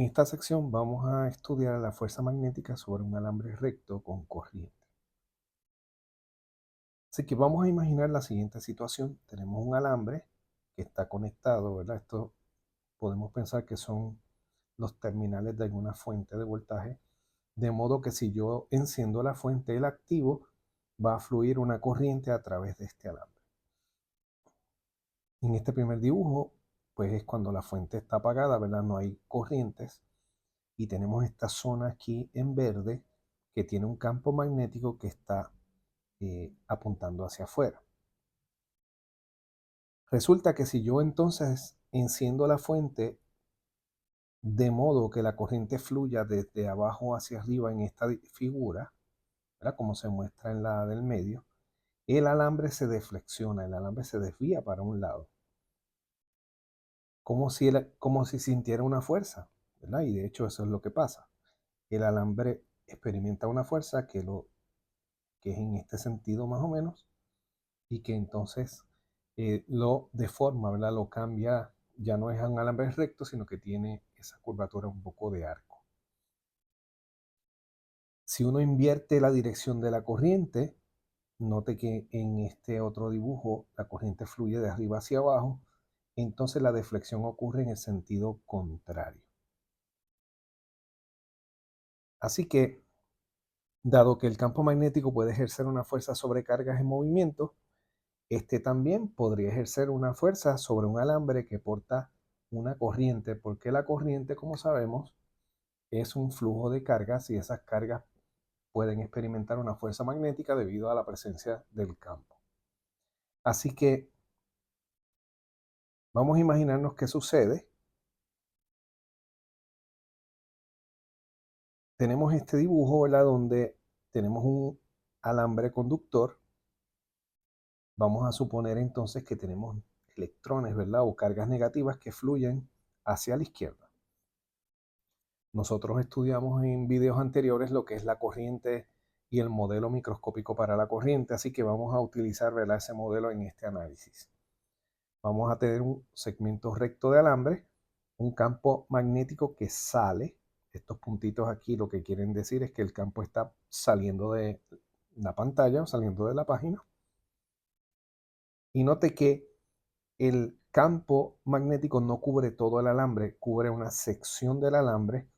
En esta sección vamos a estudiar la fuerza magnética sobre un alambre recto con corriente. Así que vamos a imaginar la siguiente situación. Tenemos un alambre que está conectado, ¿verdad? Esto podemos pensar que son los terminales de alguna fuente de voltaje, de modo que si yo enciendo la fuente del activo, va a fluir una corriente a través de este alambre. En este primer dibujo, pues es cuando la fuente está apagada, ¿verdad? No hay corrientes. Y tenemos esta zona aquí en verde que tiene un campo magnético que está apuntando hacia afuera. Resulta que si yo entonces enciendo la fuente de modo que la corriente fluya desde abajo hacia arriba en esta figura, ¿verdad? Como se muestra en la del medio, el alambre se deflexiona, el alambre se desvía para un lado, como si sintiera una fuerza, ¿verdad? Y de hecho eso es lo que pasa. El alambre experimenta una fuerza que es en este sentido más o menos, y que entonces lo deforma, ¿verdad? Lo cambia, ya no es un alambre recto, sino que tiene esa curvatura un poco de arco. Si uno invierte la dirección de la corriente, note que en este otro dibujo la corriente fluye de arriba hacia abajo, entonces la deflexión ocurre en el sentido contrario. Así que, dado que el campo magnético puede ejercer una fuerza sobre cargas en movimiento, este también podría ejercer una fuerza sobre un alambre que porta una corriente, porque la corriente, como sabemos, es un flujo de cargas y esas cargas pueden experimentar una fuerza magnética debido a la presencia del campo. Así que vamos a imaginarnos qué sucede. Tenemos este dibujo, ¿verdad? Donde tenemos un alambre conductor. Vamos a suponer entonces que tenemos electrones, ¿verdad? O cargas negativas que fluyen hacia la izquierda. Nosotros estudiamos en videos anteriores lo que es la corriente y el modelo microscópico para la corriente, así que vamos a utilizar, ¿verdad?, ese modelo en este análisis. Vamos a tener un segmento recto de alambre, un campo magnético que sale. Estos puntitos aquí lo que quieren decir es que el campo está saliendo de la pantalla o saliendo de la página. Y note que el campo magnético no cubre todo el alambre, cubre una sección del alambre.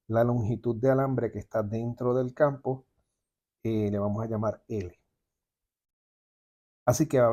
La longitud de alambre que está dentro del campo le vamos a llamar L. Así que va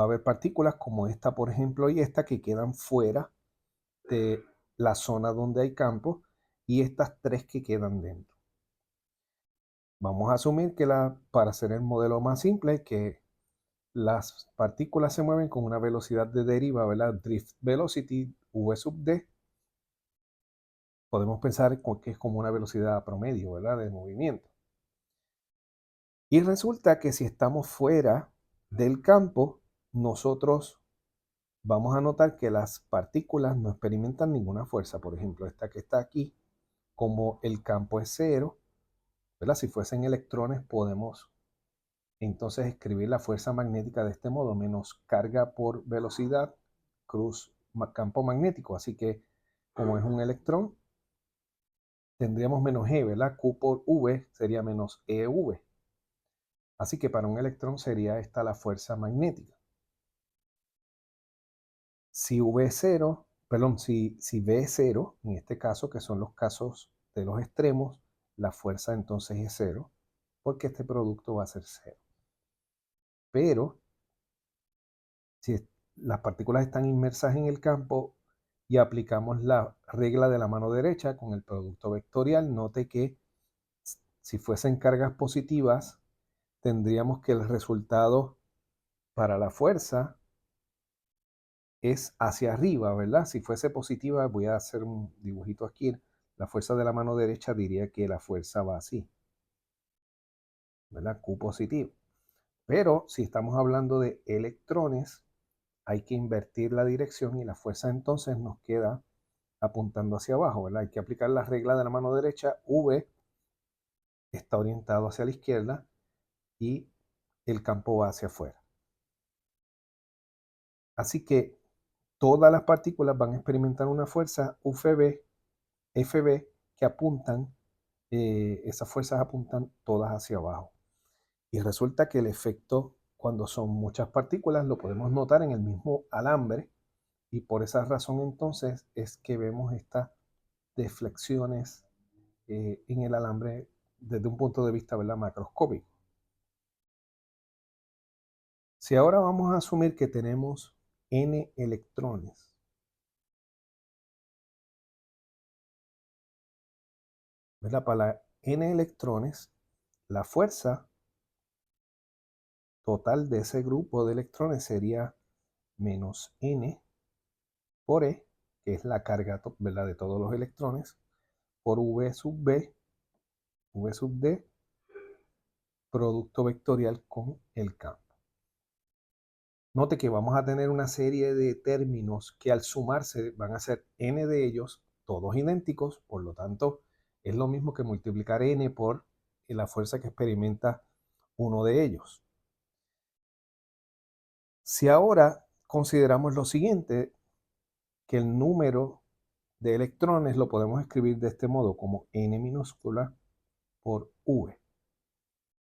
a haber partículas como esta, por ejemplo, y esta que quedan fuera de la zona donde hay campo, y estas tres que quedan dentro. Vamos a asumir que para hacer el modelo más simple, que las partículas se mueven con una velocidad de deriva, ¿verdad? Drift velocity, v sub d. Podemos pensar que es como una velocidad promedio, ¿verdad?, de movimiento. Y resulta que si estamos fuera del campo, nosotros vamos a notar que las partículas no experimentan ninguna fuerza. Por ejemplo, esta que está aquí, como el campo es cero, ¿verdad? Si fuesen electrones, podemos entonces escribir la fuerza magnética de este modo: menos carga por velocidad, cruz campo magnético. Así que, como es un electrón, tendríamos menos E, ¿verdad? Q por V sería menos EV. Así que para un electrón sería esta la fuerza magnética. Si V es cero, perdón, si V es cero, en este caso, que son los casos de los extremos, la fuerza entonces es cero, porque este producto va a ser cero. Pero si las partículas están inmersas en el campo y aplicamos la regla de la mano derecha con el producto vectorial, note que si fuesen cargas positivas, tendríamos que el resultado para la fuerza es hacia arriba, ¿verdad? Si fuese positiva, voy a hacer un dibujito aquí. La fuerza de la mano derecha diría que la fuerza va así, ¿verdad? Q positivo. Pero si estamos hablando de electrones, hay que invertir la dirección y la fuerza entonces nos queda apuntando hacia abajo, ¿verdad? Hay que aplicar la regla de la mano derecha. V está orientado hacia la izquierda y el campo va hacia afuera. Así que todas las partículas van a experimentar una fuerza UFB FB que apuntan, esas fuerzas apuntan todas hacia abajo. Y resulta que el efecto, cuando son muchas partículas, lo podemos notar en el mismo alambre, y por esa razón entonces es que vemos estas deflexiones en el alambre desde un punto de vista, ¿verdad?, macroscópico. Si ahora vamos a asumir que tenemos n electrones, ¿verdad? Para n electrones, la fuerza total de ese grupo de electrones sería menos n por e, que es la carga, ¿verdad?, de todos los electrones, por v sub b, v sub d, producto vectorial con el campo. Note que vamos a tener una serie de términos que al sumarse van a ser n de ellos, todos idénticos, por lo tanto es lo mismo que multiplicar n por la fuerza que experimenta uno de ellos. Si ahora consideramos lo siguiente, que el número de electrones lo podemos escribir de este modo, como n minúscula por v,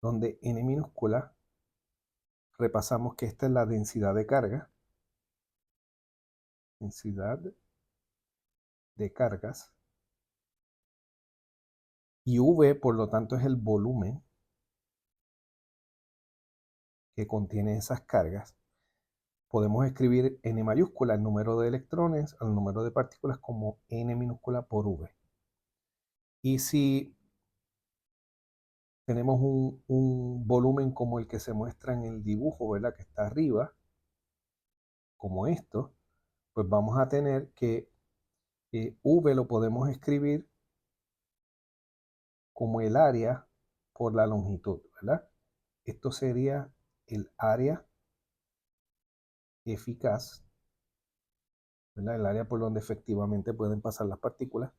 donde n minúscula, repasamos que esta es la densidad de carga, densidad de cargas, y v, por lo tanto, es el volumen que contiene esas cargas. Podemos escribir n mayúscula, el número de electrones, al número de partículas, como n minúscula por v. Y si tenemos un volumen como el que se muestra en el dibujo, ¿verdad?, que está arriba, como esto, pues vamos a tener que v lo podemos escribir como el área por la longitud, ¿verdad? Esto sería el área eficaz, ¿verdad?, el área por donde efectivamente pueden pasar las partículas,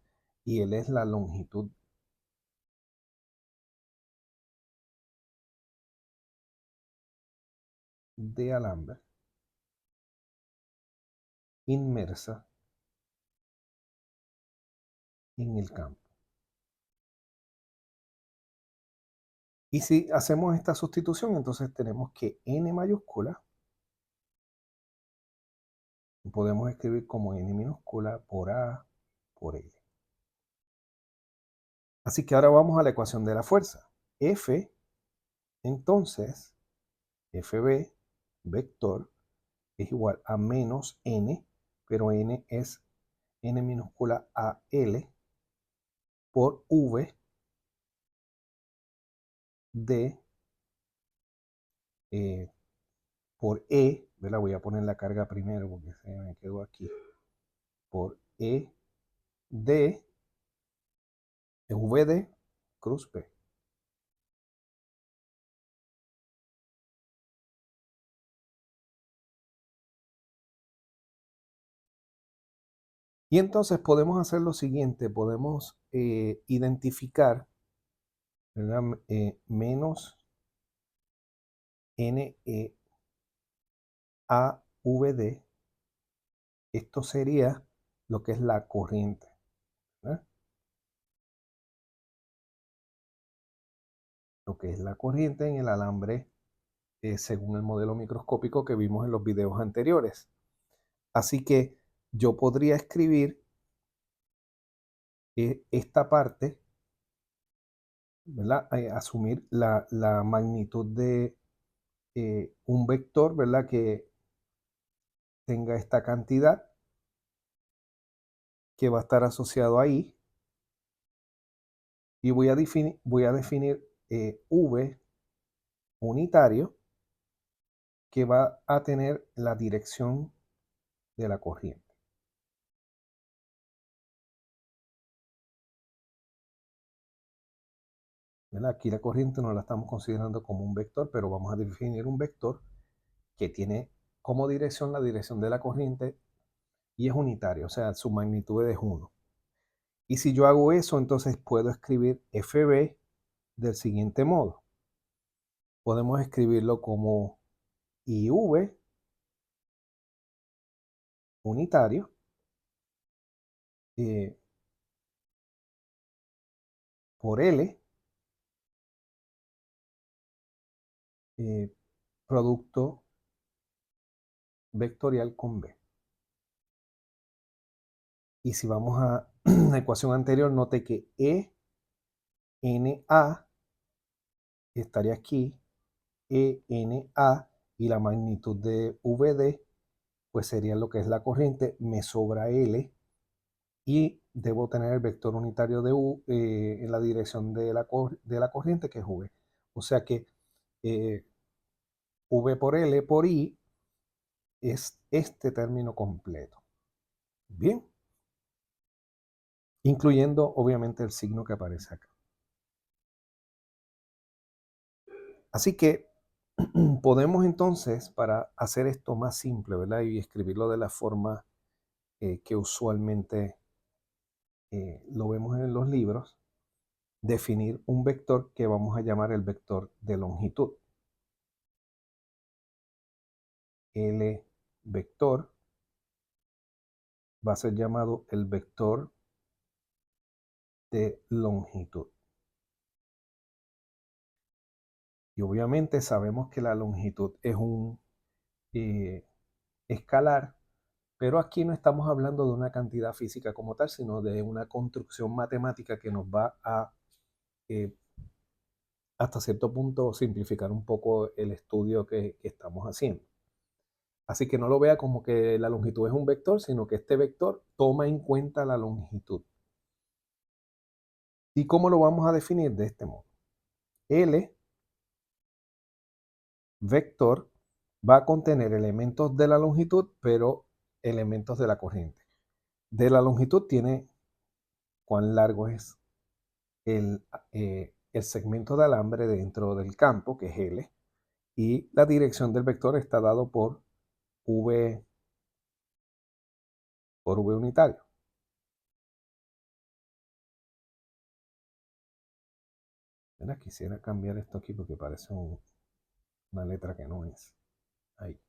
y L es la longitud de alambre inmersa en el campo. Y si hacemos esta sustitución, entonces tenemos que n mayúscula podemos escribir como n minúscula por a por L. Así que ahora vamos a la ecuación de la fuerza. F, entonces, FB, vector, es igual a menos n, pero n es n minúscula a L por V de por E, ¿verdad? Voy a poner la carga primero porque se me quedó aquí, por E de V de cruz P. Y entonces podemos hacer lo siguiente, podemos identificar, ¿verdad?, menos NE a VD, esto sería lo que es la corriente, ¿verdad? Lo que es la corriente en el alambre según el modelo microscópico que vimos en los videos anteriores. Así que yo podría escribir esta parte, ¿verdad? Asumir la magnitud de un vector, ¿verdad?, que tenga esta cantidad que va a estar asociado ahí, y voy a definir V unitario que va a tener la dirección de la corriente. ¿Verdad? Aquí la corriente no la estamos considerando como un vector, pero vamos a definir un vector que tiene como dirección la dirección de la corriente y es unitario, o sea, su magnitud es 1. Y si yo hago eso, entonces puedo escribir FB del siguiente modo. Podemos escribirlo como IV unitario por L, producto vectorial con B. Y si vamos a la ecuación anterior, note que ENA estaría aquí, ENA, y la magnitud de VD, pues sería lo que es la corriente, me sobra L, y debo tener el vector unitario de U en la dirección de la corriente, que es V. O sea que V por L por I es este término completo. Bien, incluyendo obviamente el signo que aparece acá. Así que podemos entonces, para hacer esto más simple, ¿verdad? Y escribirlo de la forma que usualmente lo vemos en los libros, definir un vector que vamos a llamar el vector de longitud. L vector va a ser llamado el vector de longitud. Y obviamente sabemos que la longitud es un escalar, pero aquí no estamos hablando de una cantidad física como tal, sino de una construcción matemática que nos va a, hasta cierto punto, simplificar un poco el estudio que estamos haciendo. Así que no lo vea como que la longitud es un vector, sino que este vector toma en cuenta la longitud. ¿Y cómo lo vamos a definir? De este modo. L vector va a contener elementos de la longitud, pero elementos de la corriente. De la longitud tiene cuán largo es el segmento de alambre dentro del campo, que es L, y la dirección del vector está dado por V unitario. Mira, quisiera cambiar esto aquí porque parece una letra que no es. Ahí.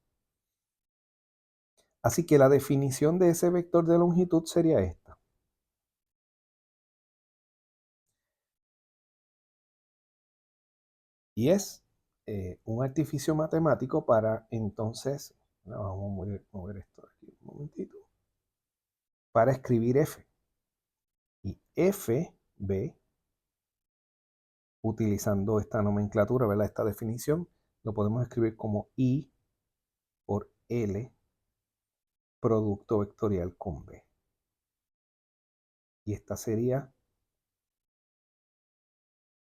Así que la definición de ese vector de longitud sería esta. Y es un artificio matemático para entonces, vamos a mover esto aquí un momentito, para escribir F. Y FB, utilizando esta nomenclatura, ¿verdad? Esta definición, lo podemos escribir como I por L, producto vectorial con B. Y esta sería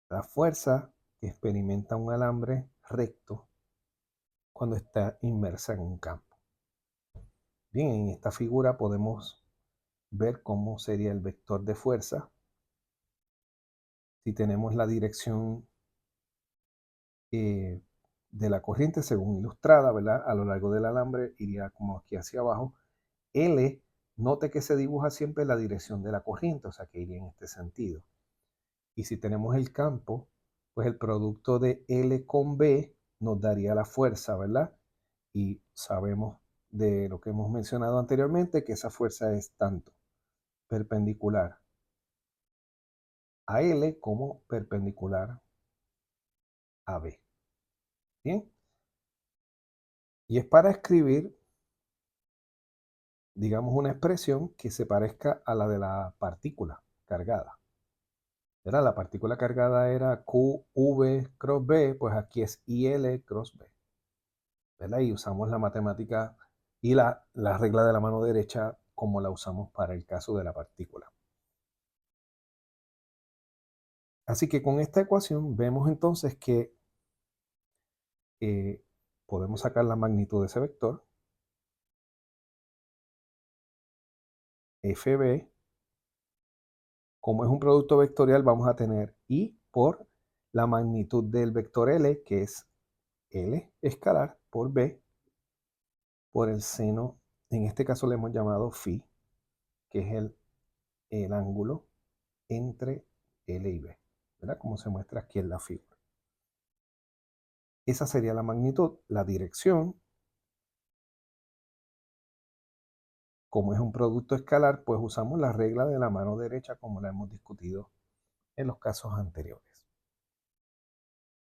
la fuerza que experimenta un alambre recto cuando está inmersa en un campo. Bien, en esta figura podemos ver cómo sería el vector de fuerza. Si tenemos la dirección de la corriente según ilustrada, ¿verdad? A lo largo del alambre iría como aquí hacia abajo. L, note que se dibuja siempre la dirección de la corriente, o sea que iría en este sentido. Y si tenemos el campo, pues el producto de L con B nos daría la fuerza, ¿verdad? Y sabemos de lo que hemos mencionado anteriormente que esa fuerza es tanto perpendicular a L como perpendicular a B. Bien. Y es para escribir, digamos, una expresión que se parezca a la de la partícula cargada. ¿Verdad? La partícula cargada era QV cross B, pues aquí es IL cross B. ¿Verdad? Y usamos la matemática y la regla de la mano derecha como la usamos para el caso de la partícula. Así que con esta ecuación vemos entonces que podemos sacar la magnitud de ese vector, FB. Como es un producto vectorial, vamos a tener I por la magnitud del vector L, que es L escalar, por B, por el seno, en este caso le hemos llamado phi, que es el ángulo entre L y B, ¿verdad? Como se muestra aquí en la figura. Esa sería la magnitud. La dirección, como es un producto escalar, pues usamos la regla de la mano derecha como la hemos discutido en los casos anteriores.